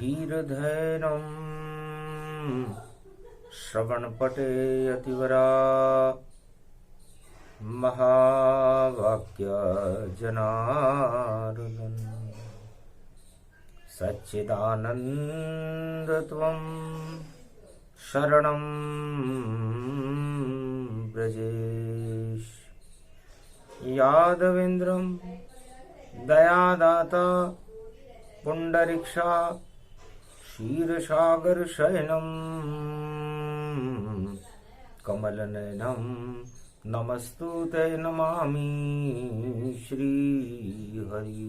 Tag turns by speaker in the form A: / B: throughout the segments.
A: धीरधैर्यं श्रवणपटे यतिवरा महावाक्यजनार्दन सच्चिदानन्दत्वं शरणं ब्रजेश। यादवेन्द्रं दयादाता पुंडरीक्षा क्षीरसागरशयनं कमलनयनं नमस्तुते नमामि श्रीहरि।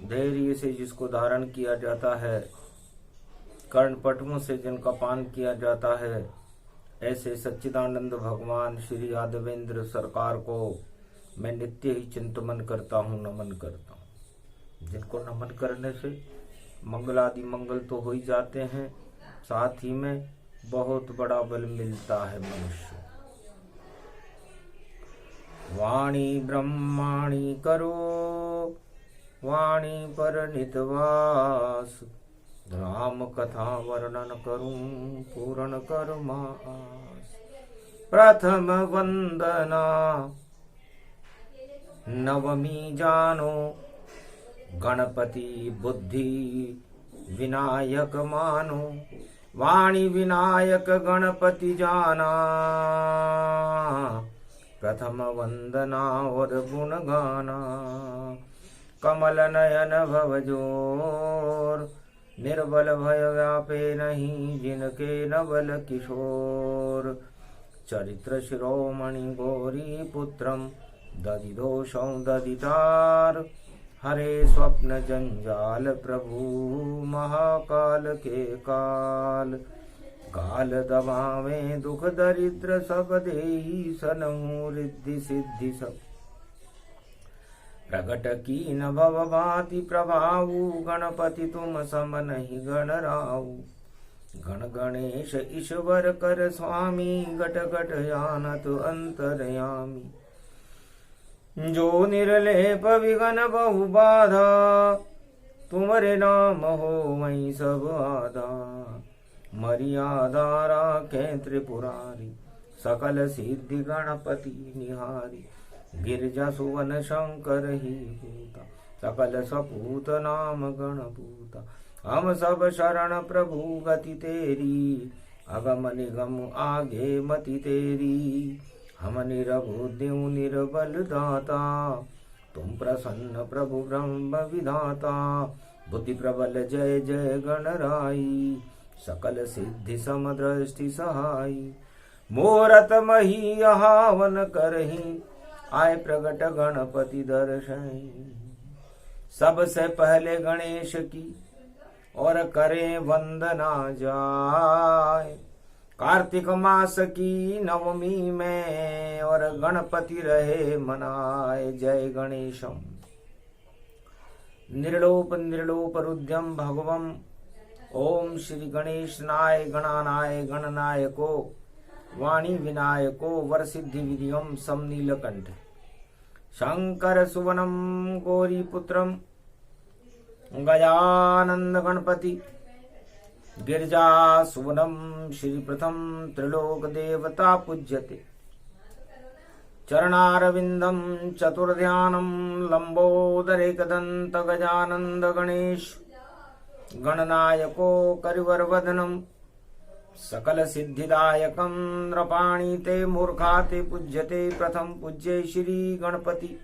A: धैर्य से जिसको धारण किया जाता है, कर्णपटुओं से जिनका पान किया जाता है, ऐसे सच्चिदानंद भगवान श्री यादवेंद्र सरकार को मैं नित्य ही चिंतन करता हूँ, नमन करता हूँ। जिनको नमन करने से मंगल आदि मंगल तो हो ही जाते हैं, साथ ही में बहुत बड़ा बल मिलता है मनुष्य। वाणी ब्रह्माणी करो वाणी पर नितवास, राम कथा वर्णन करूं पूर्ण कर्मास। प्रथम वंदना नवमी जानो, गणपति बुद्धि विनायक मानो। वाणी विनायक गणपति जाना, प्रथम वंदना और गुण गाना। कमल नयन भवजोर, निर्बल भय व्यापे नहीं, जिनके नवल किशोर। चरित्र शिरोमणि गौरी पुत्रम, दधिदोषं दधितार। हरे स्वप्न जंजाल प्रभु, महाकाल के काल। काल दबावे दुख दरिद्र, सब देहि सनहु रिद्धि सिद्धि सब। प्रगट कीन भव भांति प्रभाऊ, गणपति तुम सम नहीं गणराऊ। गण गणेश ईश्वर कर स्वामी, गट गट जानत अंतरयामी। जो निर्लेप विघन बहु बाधा, तुम्हारे नाम हो वही सब आधा। मर्यादा राखे त्रिपुरारी, सकल सिद्धि गणपति निहारी। गिरजा सुवन शंकर ही पूता, सकल सपूत नाम गणपूता। हम सब शरण प्रभु गति तेरी, अगम निगम आगे मति तेरी। हम निरबुद्धिं निर्बल दाता, तुम प्रसन्न प्रभु ब्रह्म विधाता। बुद्धि प्रबल जय जय गणराई, सकल सिद्धि समदृष्टि सहाई। मोरत मही हवन करही, आए प्रगट गणपति दर्शई। सबसे पहले गणेश की और करे वंदना जाय। कार्तिक मास की नवमी में और गणपति रहे मनाए। जय गणेशम। निर्लोप निर्लोप रुद्रम भगवम, ओम श्री गणेश नाय गणानाय गणनायको। वाणी विनायको वर सिद्धि विधियम समनीलकंठ। शंकर सुवनम गौरी पुत्रम, गजानंद गणपति। गिरजा सुवनम श्री प्रथम, त्रिलोक देवता पूज्यते। चरणारविंदम चतुर्ध्यानम, लंबोदरेकदंत गजानंद गणेश। गणनायको करिवर वदनम, सकल सिद्धिदायकं। नृपाणि ते मूर्खा ते पूज्यते, प्रथम पूज्ये श्री गणपति।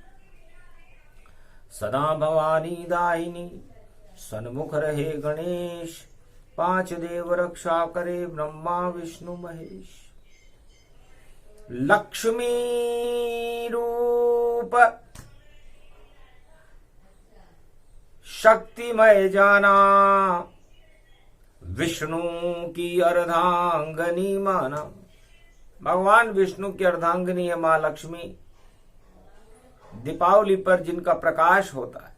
A: सदा भवानी दायिनी, सन्मुख रहे गणेश। पांच देव रक्षा करे, ब्रह्मा विष्णु महेश। लक्ष्मी रूप शक्तिमय जाना, विष्णु की अर्धांगनी माना। भगवान विष्णु की अर्धांगनी है मां लक्ष्मी। दीपावली पर जिनका प्रकाश होता है,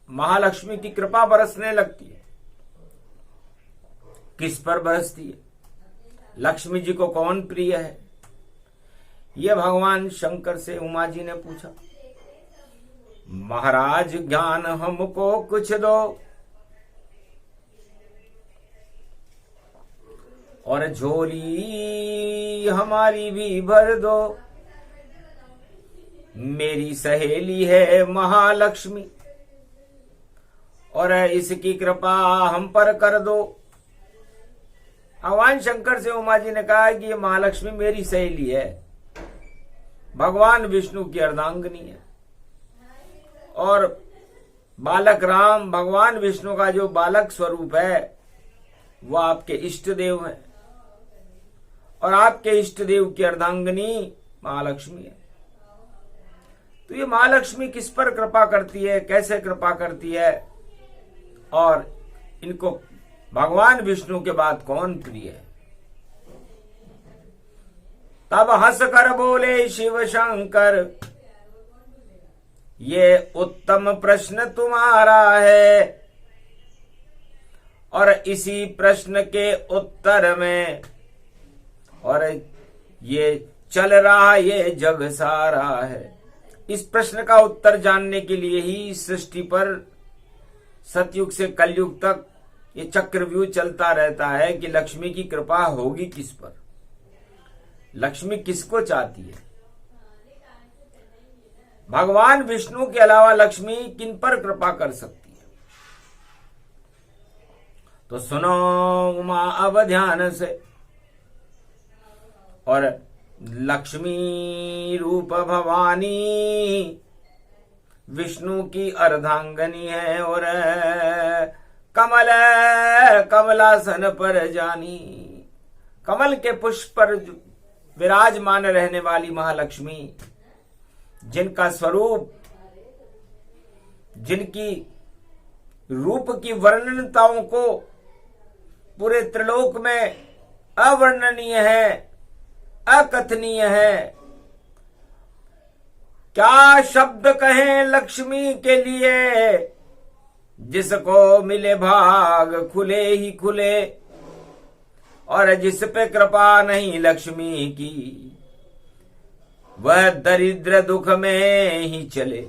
A: महालक्ष्मी की कृपा बरसने लगती है। किस पर बरसती है? लक्ष्मी जी को कौन प्रिय है? यह भगवान शंकर से उमा जी ने पूछा। महाराज ज्ञान हमको कुछ दो, और झोली हमारी भी भर दो। मेरी सहेली है महालक्ष्मी, और इसकी कृपा हम पर कर दो। भगवान शंकर से उमा जी ने कहा कि ये महालक्ष्मी मेरी सहेली है, भगवान विष्णु की अर्धांगिनी है, और बालक राम भगवान विष्णु का जो बालक स्वरूप है वह आपके इष्ट देव है, और आपके इष्ट देव की अर्धांगिनी महालक्ष्मी है। तो ये महालक्ष्मी किस पर कृपा करती है, कैसे कृपा करती है, और इनको भगवान विष्णु के बाद कौन प्रिय है? तब हंस कर बोले शिव शंकर, ये उत्तम प्रश्न तुम्हारा है, और इसी प्रश्न के उत्तर में और ये चल रहा ये जग सारा है। इस प्रश्न का उत्तर जानने के लिए ही सृष्टि पर सतयुग से कलयुग तक ये चक्रव्यूह चलता रहता है कि लक्ष्मी की कृपा होगी किस पर, लक्ष्मी किसको चाहती है। भगवान विष्णु के अलावा लक्ष्मी किन पर कृपा कर सकती है? तो सुनो उमा अब ध्यान से, और लक्ष्मी रूप भवानी विष्णु की अर्धांगनी है, और कमल कमलासन पर जानी, कमल के पुष्प पर विराजमान रहने वाली महालक्ष्मी, जिनका स्वरूप, जिनकी रूप की वर्णनताओं को पूरे त्रिलोक में अवर्णनीय है, अकथनीय है। क्या शब्द कहें लक्ष्मी के लिए, जिसको मिले भाग खुले ही खुले, और जिस पे कृपा नहीं लक्ष्मी की, वह दरिद्र दुख में ही चले।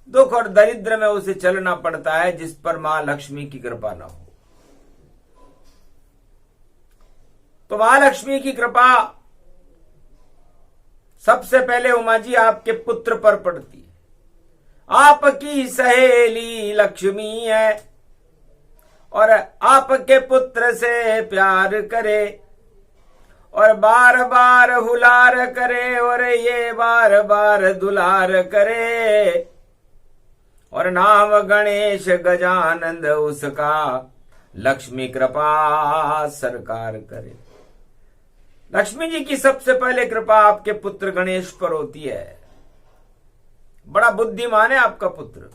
A: दुख और दरिद्र में उसे चलना पड़ता है जिस पर मां लक्ष्मी की कृपा न हो। तो मां लक्ष्मी की कृपा सबसे पहले उमा जी आपके पुत्र पर पड़ती है। आपकी सहेली लक्ष्मी है, और आपके पुत्र से प्यार करे, और बार बार हुलार करे, और ये बार बार दुलार करे, और नाम गणेश गजानंद उसका, लक्ष्मी कृपा सरकार करे। लक्ष्मी जी की सबसे पहले कृपा आपके पुत्र गणेश पर होती है। बड़ा बुद्धिमान है आपका पुत्र,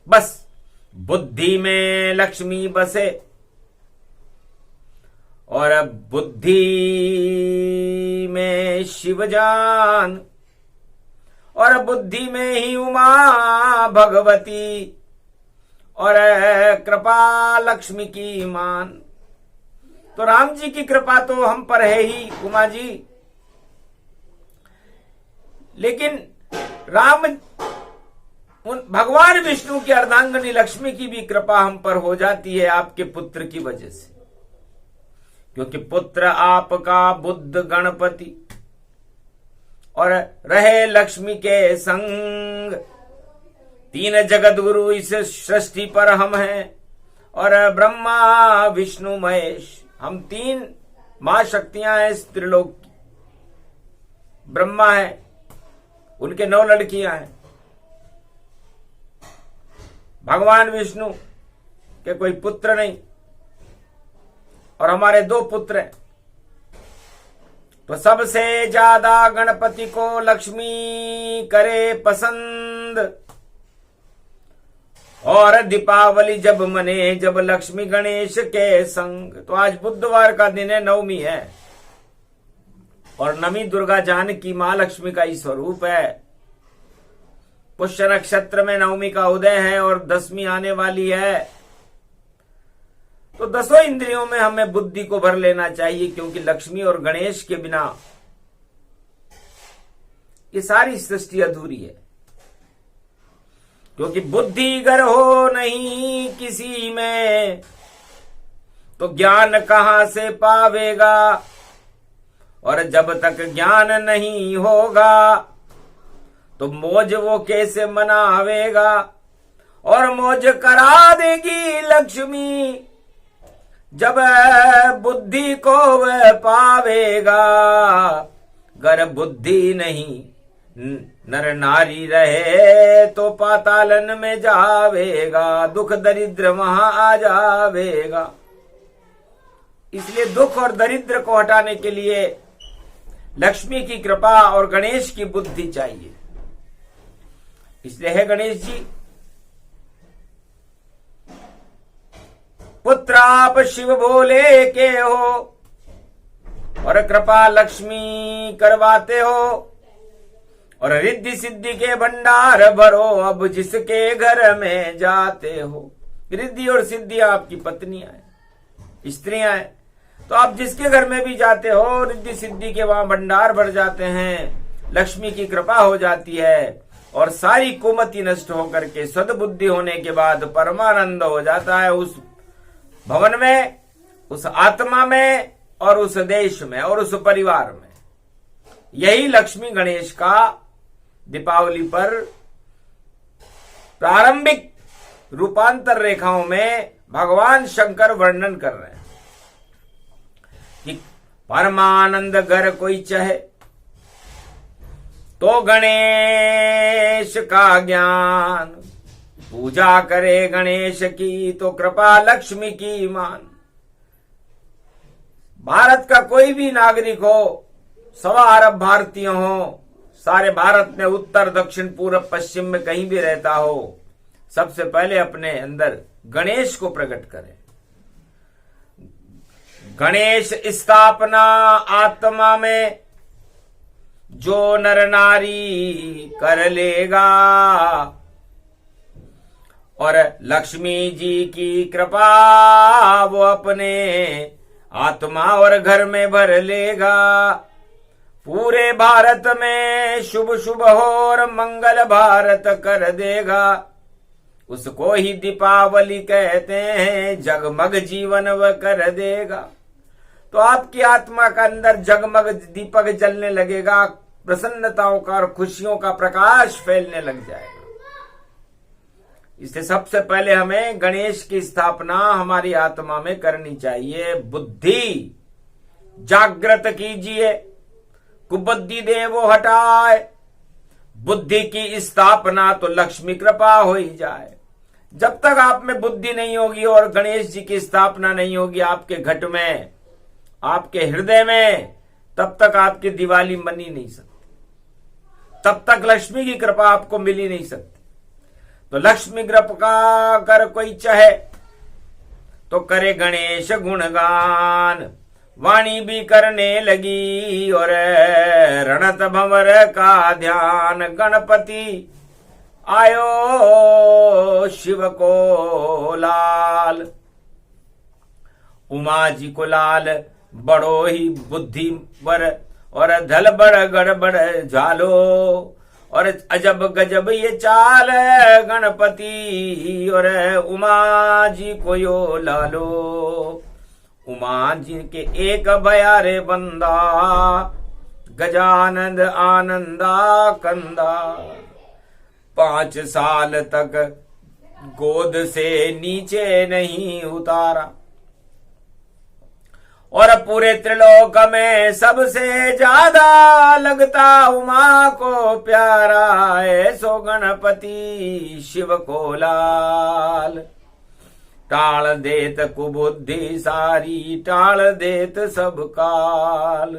A: बस बुद्धि में लक्ष्मी बसे, और बुद्धि में शिवजान, और बुद्धि में ही उमा भगवती, और कृपा लक्ष्मी की मान। तो राम जी की कृपा तो हम पर है ही उमा जी, लेकिन भगवान विष्णु की अर्धांगिनी लक्ष्मी की भी कृपा हम पर हो जाती है आपके पुत्र की वजह से, क्योंकि पुत्र आपका बुद्ध गणपति, और रहे लक्ष्मी के संग। तीन जगत गुरु इस सृष्टि पर हम हैं, और ब्रह्मा विष्णु महेश, हम तीन मां शक्तियां हैं इस त्रिलोक की। ब्रह्मा है, उनके 9 लड़कियां हैं, भगवान विष्णु के कोई पुत्र नहीं, और हमारे 2 पुत्र हैं। तो सबसे ज्यादा गणपति को लक्ष्मी करे पसंद, और दीपावली जब मने जब लक्ष्मी गणेश के संग। तो आज बुधवार का दिन है, नवमी है, और नवी दुर्गा जानकी मां लक्ष्मी का ही स्वरूप है। पुष्य नक्षत्र में नवमी का उदय है, और 10वीं आने वाली है। तो 10 इंद्रियों में हमें बुद्धि को भर लेना चाहिए, क्योंकि लक्ष्मी और गणेश के बिना ये सारी सृष्टि अधूरी है। क्योंकि बुद्धि अगर हो नहीं किसी में तो ज्ञान कहां से पावेगा, और जब तक ज्ञान नहीं होगा तो मौज वो कैसे मनावेगा। और मौज करा देगी लक्ष्मी जब बुद्धि को वह पावेगा। गर बुद्धि नहीं नर नारी रहे तो पातालन में जावेगा, दुख दरिद्र वहां आ जावेगा। इसलिए दुख और दरिद्र को हटाने के लिए लक्ष्मी की कृपा और गणेश की बुद्धि चाहिए। इसलिए है गणेश जी, पुत्र आप शिव भोले के हो और कृपा लक्ष्मी करवाते हो, और रिद्धि सिद्धि के भंडार भरो अब जिसके घर में जाते हो। रिद्धि और सिद्धि आपकी पत्नियां हैं, स्त्रियां हैं, तो आप जिसके घर में भी जाते हो रिद्धि सिद्धि के वहां भंडार भर जाते हैं, लक्ष्मी की कृपा हो जाती है और सारी कुमति नष्ट होकर के सद्बुद्धि होने के बाद परमानंद हो जाता है उस भवन में, उस आत्मा में और उस देश में और उस परिवार में। यही लक्ष्मी गणेश का दीपावली पर प्रारंभिक रूपांतर रेखाओं में भगवान शंकर वर्णन कर रहे हैं कि परमानंद घर कोई चाहे तो गणेश का ज्ञान, पूजा करे गणेश की तो कृपा लक्ष्मी की मान। भारत का कोई भी नागरिक हो, 1.25 अरब भारतीय हो, सारे भारत में उत्तर दक्षिण पूर्व पश्चिम में कहीं भी रहता हो, सबसे पहले अपने अंदर गणेश को प्रकट करें। गणेश स्थापना आत्मा में जो नर नारी कर लेगा, और लक्ष्मी जी की कृपा वो अपने आत्मा और घर में भर लेगा। पूरे भारत में शुभ शुभ हो और मंगल भारत कर देगा। उसको ही दीपावली कहते हैं, जगमग जीवन वह कर देगा। तो आपकी आत्मा का अंदर जगमग दीपक जलने लगेगा, प्रसन्नताओं का और खुशियों का प्रकाश फैलने लग जाएगा। इसलिए सबसे पहले हमें गणेश की स्थापना हमारी आत्मा में करनी चाहिए। बुद्धि जागृत कीजिए, कुबुद्धि दे वो हटाए। बुद्धि की स्थापना तो लक्ष्मी कृपा हो ही जाए। जब तक आप में बुद्धि नहीं होगी और गणेश जी की स्थापना नहीं होगी आपके घट में, आपके हृदय में, तब तक आपकी दिवाली मनी नहीं सकती, तब तक लक्ष्मी की कृपा आपको मिल ही नहीं सकती। तो लक्ष्मी कृपा कर कोई चाहे तो करे गणेश गुणगान। वाणी भी करने लगी और रणत भंवर का ध्यान। गणपति आयो शिव को लाल, उमा जी को लाल, बड़ो ही बुद्धिवर और धल बड़ गड़बड़ झालो। और अजब गजब ये चाल गणपति और उमा जी को यो लालो। उमा जी के एक भयारे बंदा, गजानंद आनंदा कंदा। 5 साल तक गोद से नीचे नहीं उतारा, और पूरे त्रिलोक में सबसे ज्यादा लगता उमा को प्यारा। ऐसो गणपति शिव को लाल। टाल देत कुबुद्धि सारी, टाल देत सब काल।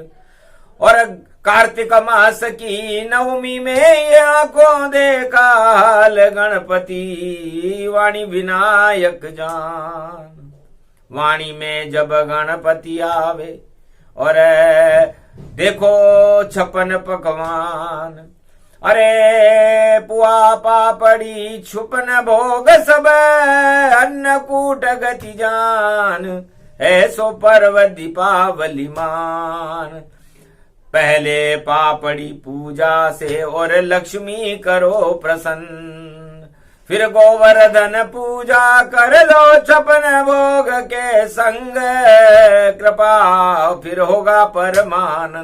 A: और कार्तिक मास की नवमी में ये आंखों देखा हाल। गणपति वाणी विनायक जान। वाणी में जब गणपति आवे और देखो 56 पकवान। अरे पुआ पापड़ी छुपन भोग सब, अन्नकूट गति जान। ऐसो पर्व दीपावली मान। पहले पापड़ी पूजा से और लक्ष्मी करो प्रसन्न। फिर गोवर्धन पूजा कर लो छपन भोग के संग, कृपा फिर होगा परमानंद।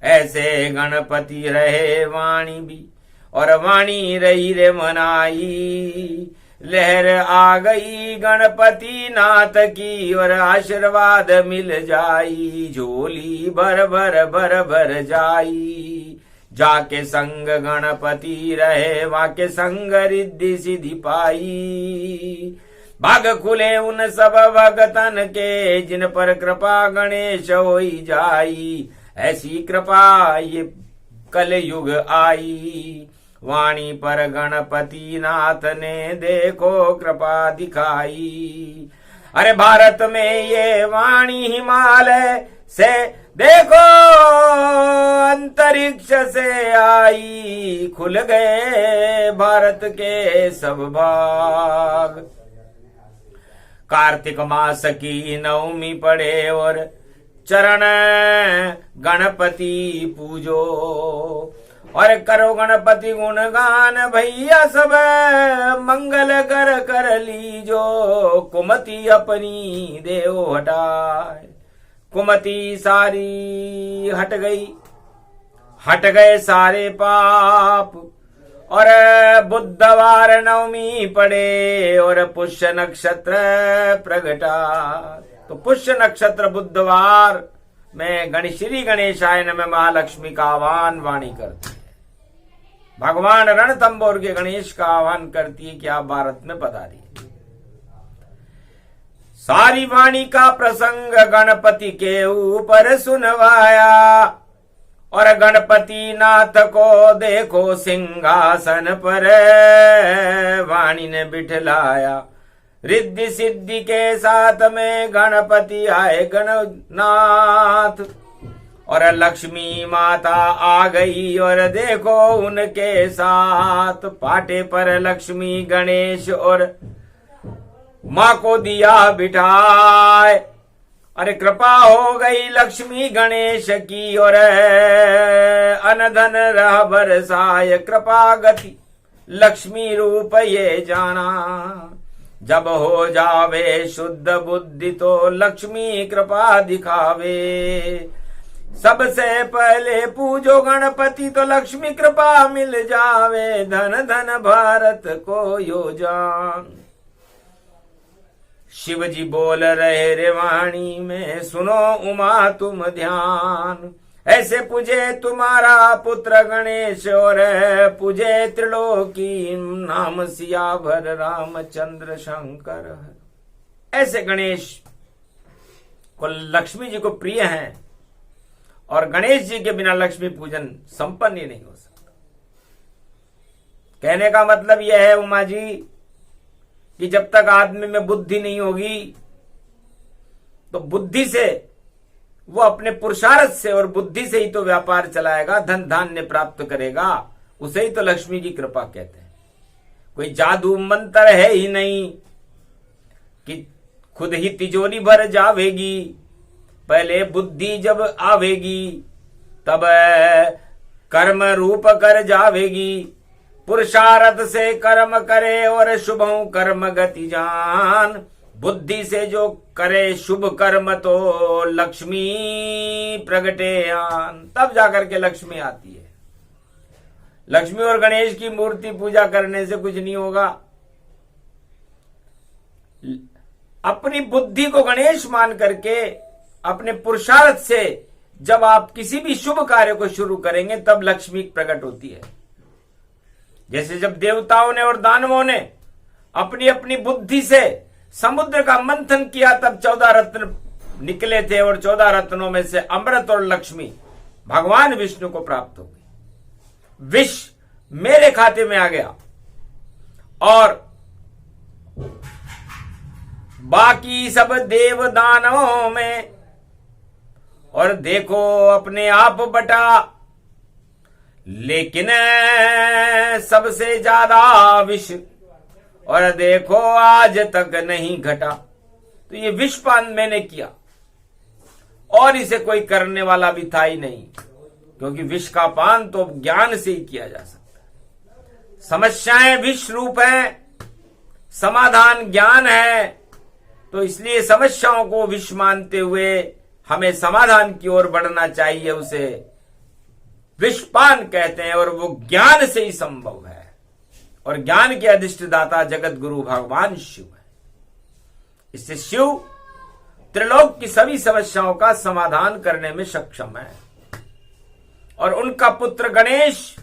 A: ऐसे गणपति रहे वाणी भी और वाणी रही रे मनाई, लहर आ गई गणपति नाथ की और आशीर्वाद मिल जाई, झोली भर भर भर भर जाई। जाके संग गणपति रहे वाके संग रिद्धि सिद्धि पाई, भाग खुले उन सब भगतन के जिन पर कृपा गणेश होई जाई। ऐसी कृपा ये कल युग आई, वाणी पर गणपति नाथ ने देखो कृपा दिखाई। अरे भारत में ये वाणी हिमालय से देखो अंतरिक्ष से आई, खुल गए भारत के सब भाग। कार्तिक मास की नवमी पड़े और चरण गणपति पूजो, और करो गणपति गुणगान भैया सब मंगल कर कर लीजो। कुमति अपनी देव हटाए, कुमति सारी हट गई, हट गए सारे पाप। और बुधवार नवमी पड़े और पुष्य नक्षत्र प्रगटा, तो पुष्य नक्षत्र बुधवार में श्री गणेशाय नमः महालक्ष्मी का आह्वान वाणी करती है। भगवान रणथंभौर के गणेश का आह्वान करती है कि आप भारत में पधारिए। सारी वाणी का प्रसंग गणपति के ऊपर सुनवाया, और गणपति नाथ को देखो सिंहासन पर वाणी ने बिठलाया। रिद्धि सिद्धि के साथ में गणपति आए गणनाथ, और लक्ष्मी माता आ गई और देखो उनके साथ पाटे पर लक्ष्मी गणेश और माँ को दिया बिठाए। अरे कृपा हो गई लक्ष्मी गणेश की और अनधन रह बरसाए। कृपा गति लक्ष्मी रूप ये जाना, जब हो जावे शुद्ध बुद्धि तो लक्ष्मी कृपा दिखावे। सबसे पहले पूजो गणपति तो लक्ष्मी कृपा मिल जावे, धन धन भारत को यो जान। शिव जी बोल रहे रे वाणी में, सुनो उमा तुम ध्यान। ऐसे पूजे तुम्हारा पुत्र गणेश और पूजे त्रिलोकी, नाम सियावर रामचंद्र शंकर। ऐसे गणेश को लक्ष्मी जी को प्रिय हैं, और गणेश जी के बिना लक्ष्मी पूजन संपन्न ही नहीं हो सकता। कहने का मतलब यह है उमा जी कि जब तक आदमी में बुद्धि नहीं होगी तो बुद्धि से वो अपने पुरुषार्थ से और बुद्धि से ही तो व्यापार चलाएगा, धन धान्य प्राप्त करेगा। उसे ही तो लक्ष्मी की कृपा कहते हैं। कोई जादू मंत्र है ही नहीं कि खुद ही तिजोरी भर जावेगी। पहले बुद्धि जब आवेगी तब कर्म रूप कर जावेगी। पुरुषार्थ से कर्म करे और शुभों कर्म गति जान। बुद्धि से जो करे शुभ कर्म तो लक्ष्मी प्रगटे आन, तब जाकर के लक्ष्मी आती है। लक्ष्मी और गणेश की मूर्ति पूजा करने से कुछ नहीं होगा। अपनी बुद्धि को गणेश मान करके अपने पुरुषार्थ से जब आप किसी भी शुभ कार्य को शुरू करेंगे तब लक्ष्मी प्रकट होती है। जैसे जब देवताओं ने और दानवों ने अपनी अपनी बुद्धि से समुद्र का मंथन किया तब 14 रत्न निकले थे, और 14 रत्नों में से अमृत और लक्ष्मी भगवान विष्णु को प्राप्त हो गई। विष मेरे खाते में आ गया और बाकी सब देव दानवों में, और देखो अपने आप बटा, लेकिन सबसे ज्यादा विष, और देखो आज तक नहीं घटा। तो ये विषपान मैंने किया और इसे कोई करने वाला भी था ही नहीं, क्योंकि विष का पान तो ज्ञान से ही किया जा सकता है। समस्याएं विष रूप है, समाधान ज्ञान है। तो इसलिए समस्याओं को विष मानते हुए हमें समाधान की ओर बढ़ना चाहिए। उसे विषपान कहते हैं और वो ज्ञान से ही संभव है। और ज्ञान के अधिष्ठदाता जगत गुरु भगवान शिव है। इससे शिव त्रिलोक की सभी समस्याओं का समाधान करने में सक्षम है। और उनका पुत्र गणेश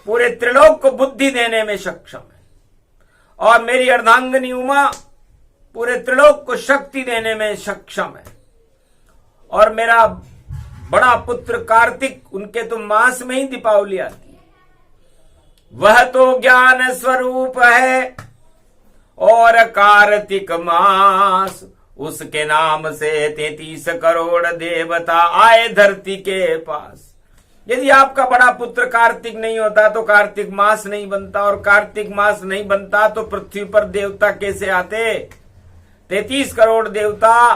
A: पूरे त्रिलोक को बुद्धि देने में सक्षम है। और मेरी अर्धांगिनी उमा पूरे त्रिलोक को शक्ति देने में सक्षम है। और मेरा बड़ा पुत्र कार्तिक, उनके तो मास में ही दीपावली आती है। वह तो ज्ञान स्वरूप है और कार्तिक मास उसके नाम से 33 करोड़ देवता आए धरती के पास। यदि आपका बड़ा पुत्र कार्तिक नहीं होता तो कार्तिक मास नहीं बनता, और कार्तिक मास नहीं बनता तो पृथ्वी पर देवता कैसे आते। 33 करोड़ देवता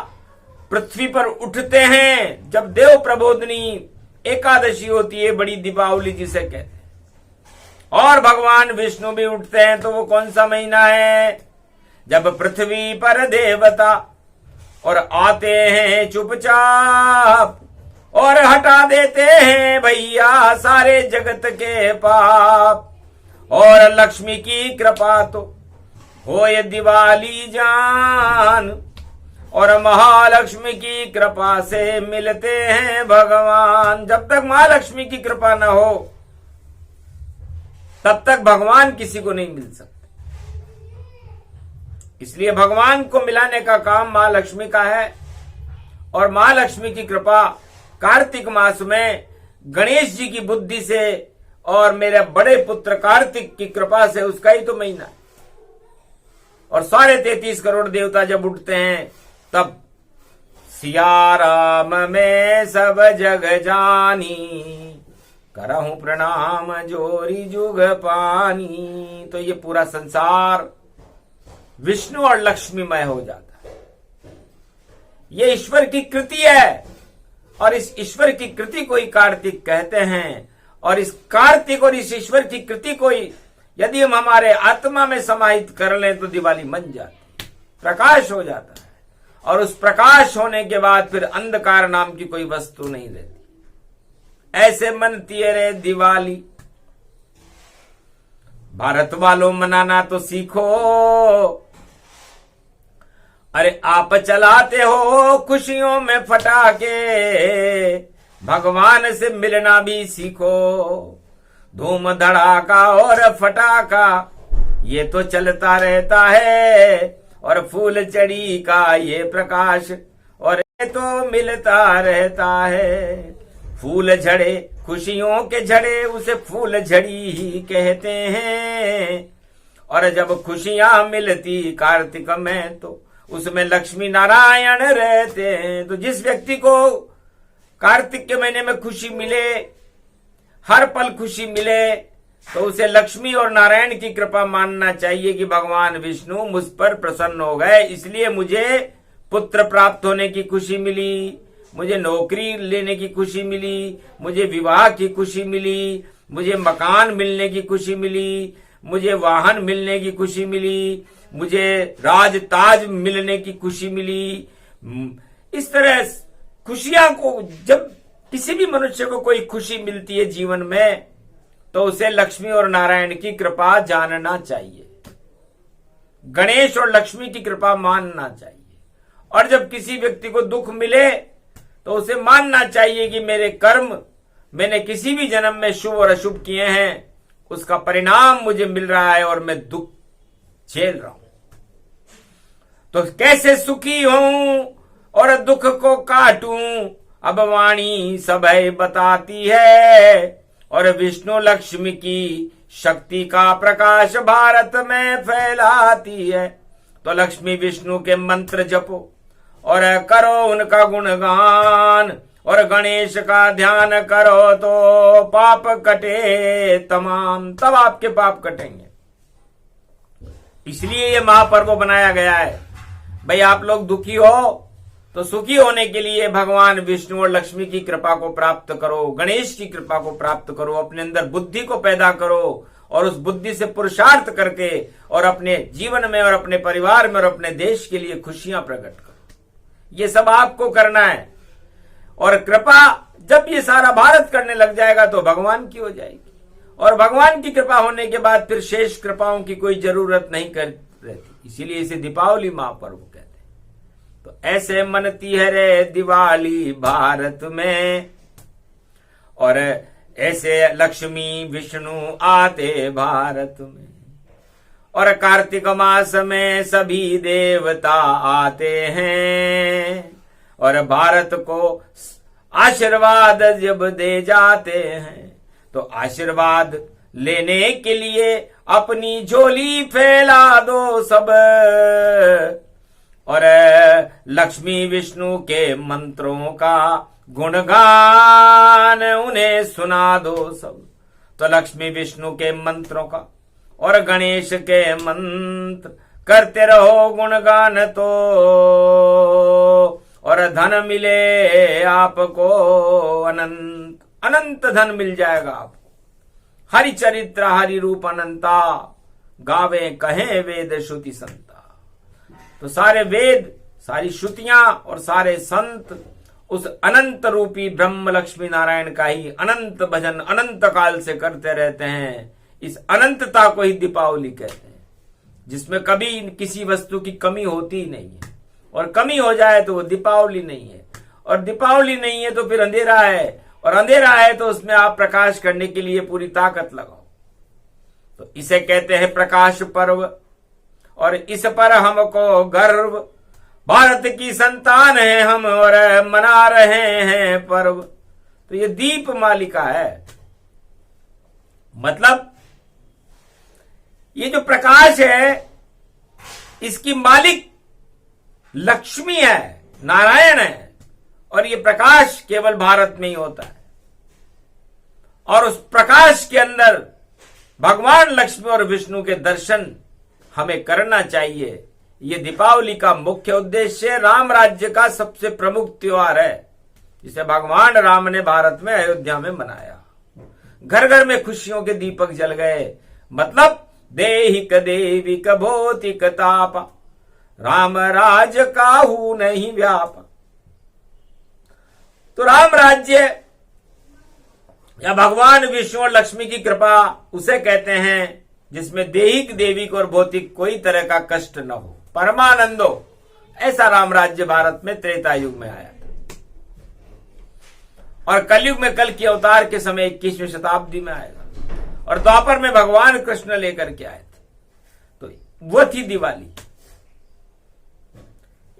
A: पृथ्वी पर उठते हैं जब देव प्रबोधनी एकादशी होती है, बड़ी दीपावली जिसे कहते हैं। और भगवान विष्णु भी उठते हैं। तो वो कौन सा महीना है? जब पृथ्वी पर देवता और आते हैं चुपचाप और हटा देते हैं भैया सारे जगत के पाप। और लक्ष्मी की कृपा तो होए दिवाली जान, और महालक्ष्मी की कृपा से मिलते हैं भगवान। जब तक महालक्ष्मी की कृपा न हो तब तक भगवान किसी को नहीं मिल सकते। इसलिए भगवान को मिलाने का काम महालक्ष्मी का है। और महालक्ष्मी की कृपा कार्तिक मास में गणेश जी की बुद्धि से और मेरे बड़े पुत्र कार्तिक की कृपा से, उसका ही तो महीना है। और सारे 33 करोड़ देवता जब उठते हैं तब सिया राम में सब जग जानी, करहूं प्रणाम जोरी जुग पानी। तो ये पूरा संसार विष्णु और लक्ष्मीमय हो जाता है। ये ईश्वर की कृति है। और इस ईश्वर की कृति को ही कार्तिक कहते हैं। और इस कार्तिक और इस ईश्वर की कृति को ही यदि हम हमारे आत्मा में समाहित कर लें तो दिवाली बन जाती, प्रकाश हो जाता है। और उस प्रकाश होने के बाद फिर अंधकार नाम की कोई वस्तु नहीं रहती। ऐसे मनती है रे दिवाली। भारत वालों मनाना तो सीखो। अरे आप चलाते हो खुशियों में फटाके, भगवान से मिलना भी सीखो। धूम धड़ाका और फटाका ये तो चलता रहता है, और फूल चढ़ी का ये प्रकाश और ये तो मिलता रहता है। फूल झड़े खुशियों के झड़े उसे फूल झड़ी ही कहते हैं। और जब खुशियां मिलती कार्तिक में तो उसमें लक्ष्मी नारायण रहते हैं। तो जिस व्यक्ति को कार्तिक के महीने में खुशी मिले, हर पल खुशी मिले, तो उसे लक्ष्मी और नारायण की कृपा मानना चाहिए कि भगवान विष्णु मुझ पर प्रसन्न हो गए, इसलिए मुझे पुत्र प्राप्त होने की खुशी मिली, मुझे नौकरी लेने की खुशी मिली, मुझे विवाह की खुशी मिली, मुझे मकान मिलने की खुशी मिली, मुझे वाहन मिलने की खुशी मिली, मुझे राज ताज मिलने की खुशी मिली। इस तरह खुशियां को, जब किसी भी मनुष्य को कोई खुशी मिलती है जीवन में, तो उसे लक्ष्मी और नारायण की कृपा जानना चाहिए, गणेश और लक्ष्मी की कृपा मानना चाहिए। और जब किसी व्यक्ति को दुख मिले तो उसे मानना चाहिए कि मेरे कर्म, मैंने किसी भी जन्म में शुभ और अशुभ किए हैं, उसका परिणाम मुझे मिल रहा है और मैं दुख झेल रहा हूं। तो कैसे सुखी हूं और दुख को काटूं, अब वाणी सभय बताती है। और विष्णु लक्ष्मी की शक्ति का प्रकाश भारत में फैलाती है। तो लक्ष्मी विष्णु के मंत्र जपो और करो उनका गुणगान, और गणेश का ध्यान करो तो पाप कटे तमाम, तब आपके पाप कटेंगे। इसलिए ये महापर्व बनाया गया है। भाई आप लोग दुखी हो तो सुखी होने के लिए भगवान विष्णु और लक्ष्मी की कृपा को प्राप्त करो, गणेश की कृपा को प्राप्त करो, अपने अंदर बुद्धि को पैदा करो और उस बुद्धि से पुरुषार्थ करके और अपने जीवन में और अपने परिवार में और अपने देश के लिए खुशियां प्रकट करो। ये सब आपको करना है। और कृपा जब ये सारा भारत करने लग जाएगा तो भगवान की हो जाएगी, और भगवान की कृपा होने के बाद फिर शेष कृपाओं की कोई जरूरत नहीं कर रहती। इसीलिए इसे दीपावली महापर्व कहते हैं। तो ऐसे मनती है रे दिवाली भारत में, और ऐसे लक्ष्मी विष्णु आते भारत में, और कार्तिक मास में सभी देवता आते हैं, और भारत को आशीर्वाद जब दे जाते हैं तो आशीर्वाद लेने के लिए अपनी झोली फैला दो सब, और लक्ष्मी विष्णु के मंत्रों का गुणगान उन्हें सुना दो सब। तो लक्ष्मी विष्णु के मंत्रों का और गणेश के मंत्र करते रहो गुणगान तो, और धन मिले आपको अनंत अनंत धन मिल जाएगा आपको। हरि चरित्र हरि रूप अनंता, गावे कहें वेद श्रुति संता। तो सारे वेद, सारी श्रुतियां और सारे संत उस अनंत रूपी ब्रह्म लक्ष्मी नारायण का ही अनंत भजन अनंत काल से करते रहते हैं। इस अनंतता को ही दीपावली कहते हैं, जिसमें कभी किसी वस्तु की कमी होती ही नहीं है, और कमी हो जाए तो वो दीपावली नहीं है, और दीपावली नहीं है तो फिर अंधेरा है, और अंधेरा है तो उसमें आप प्रकाश करने के लिए पूरी ताकत लगाओ। तो इसे कहते हैं प्रकाश पर्व, और इस पर हमको गर्व, भारत की संतान है हम और मना रहे हैं पर्व। तो ये दीप मालिका है, मतलब ये जो प्रकाश है इसकी मालिक लक्ष्मी है, नारायण है, और ये प्रकाश केवल भारत में ही होता है। और उस प्रकाश के अंदर भगवान लक्ष्मी और विष्णु के दर्शन हमें करना चाहिए। ये दीपावली का मुख्य उद्देश्य राम राज्य का सबसे प्रमुख त्योहार है, जिसे भगवान राम ने भारत में अयोध्या में मनाया। घर घर में खुशियों के दीपक जल गए, मतलब देहिक देविक भौतिक ताप, राम राज काहू नहीं व्याप। तो राम राज्य या भगवान विष्णु और लक्ष्मी की कृपा उसे कहते हैं जिसमें देहिक देविक और भौतिक कोई तरह का कष्ट न हो, परमानंद हो। ऐसा राम राज्य भारत में त्रेता युग में आया था, और कलयुग में कल की अवतार के समय 21वीं शताब्दी में आएगा, और द्वापर में भगवान कृष्ण लेकर के आए थे। तो वो थी दिवाली।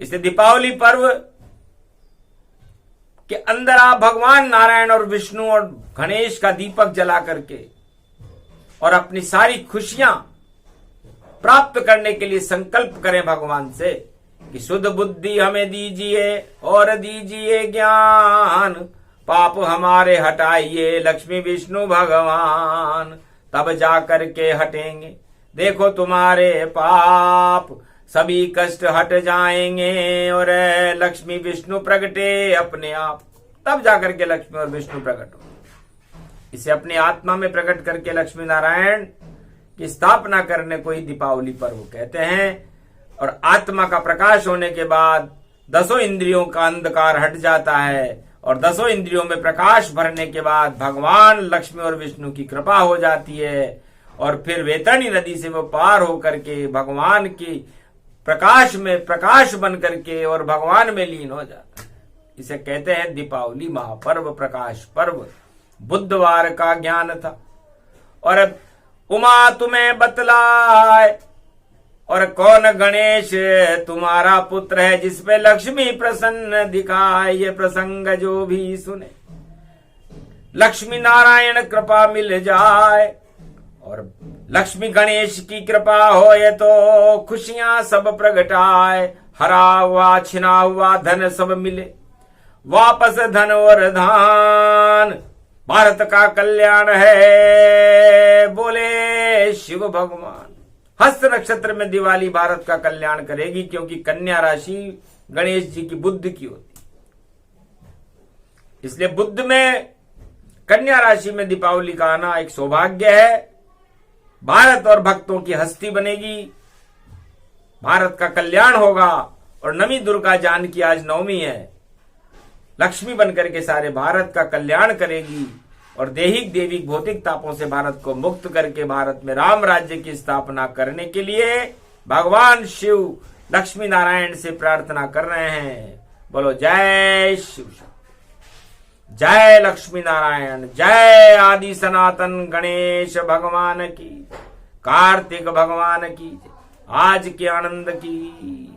A: इसे दीपावली पर्व के अंदर आप भगवान नारायण और विष्णु और गणेश का दीपक जला करके और अपनी सारी खुशियां प्राप्त करने के लिए संकल्प करें भगवान से कि शुद्ध बुद्धि हमें दीजिए और दीजिए ज्ञान, पाप हमारे हटाइए लक्ष्मी विष्णु भगवान, तब जा करके हटेंगे देखो तुम्हारे पाप, सभी कष्ट हट जाएंगे और लक्ष्मी विष्णु प्रगटे अपने आप। तब जाकर के लक्ष्मी और विष्णु प्रकट हो। इसे अपनी आत्मा में प्रकट करके लक्ष्मी नारायण की स्थापना करने को ही दीपावली पर्व कहते हैं। और आत्मा का प्रकाश होने के बाद 10 इंद्रियों का अंधकार हट जाता है, और 10 इंद्रियों में प्रकाश भरने के बाद भगवान लक्ष्मी और विष्णु की कृपा हो जाती है, और फिर वैतरणी नदी से वो पार होकर के भगवान की प्रकाश में प्रकाश बन करके और भगवान में लीन हो जाता है। इसे कहते हैं दीपावली महापर्व, प्रकाश पर्व। बुधवार का ज्ञान था, और अब उमा तुम्हें बतलाए, और कौन गणेश तुम्हारा पुत्र है जिसपे लक्ष्मी प्रसन्न दिखाए। ये प्रसंग जो भी सुने लक्ष्मी नारायण कृपा मिल जाए, और लक्ष्मी गणेश की कृपा हो ये तो खुशियां सब प्रगटाए। हरा हुआ छिना हुआ धन सब मिले, वापस धन और धान, भारत का कल्याण है बोले शिव भगवान। हस्त नक्षत्र में दिवाली भारत का कल्याण करेगी, क्योंकि कन्या राशि गणेश जी की बुद्ध की होती, इसलिए बुद्ध में कन्या राशि में दीपावली का आना एक सौभाग्य है। भारत और भक्तों की हस्ती बनेगी, भारत का कल्याण होगा। और नवी दुर्गा जानकी आज नवमी है, लक्ष्मी बनकर के सारे भारत का कल्याण करेगी और दैहिक देविक भौतिक तापों से भारत को मुक्त करके भारत में राम राज्य की स्थापना करने के लिए भगवान शिव लक्ष्मी नारायण से प्रार्थना कर रहे हैं। बोलो जय शिव, जय लक्ष्मी नारायण, जय आदि सनातन गणेश भगवान की, कार्तिक भगवान की, आज के आनंद की।